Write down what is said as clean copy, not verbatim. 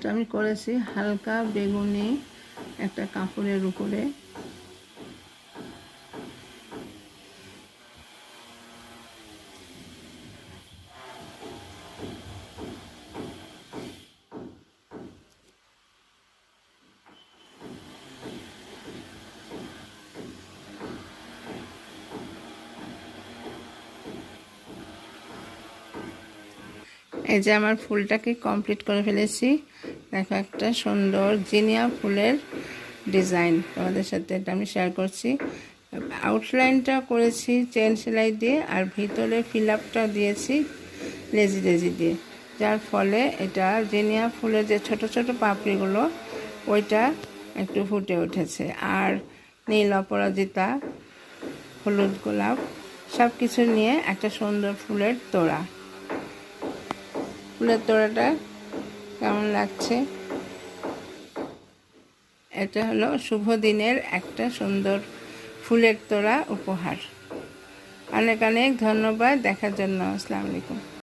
এটা আমি করেছি হালকা বেগুনি একটা কাপড়ের উপরে। এই যে আমার ফুলটাকে কমপ্লিট করে ফেলেছি। দেখো একটা সুন্দর জিনিয়া ফুলের ডিজাইন তোমাদের সাথে এটা আমি শেয়ার করছি। আউটলাইনটা করেছি চেন সেলাই দিয়ে, আর ভিতরে ফিল আপটা দিয়েছি লেজি লেজি দিয়ে, যার ফলে এটা জিনিয়া ফুলের যে ছোট ছোট পাপড়িগুলো ওইটা একটু ফুটে উঠেছে। আর নীল অপরাজিতা, হলুদ গোলাপ সব কিছু নিয়ে একটা সুন্দর ফুলের তোড়া। ফুলের তোড়াটা কেমন লাগছে? এটা হলো শুভ দিনের একটা সুন্দর ফুলের তোড়া উপহার। অনেক অনেক ধন্যবাদ দেখার জন্য। আসসালামু আলাইকুম।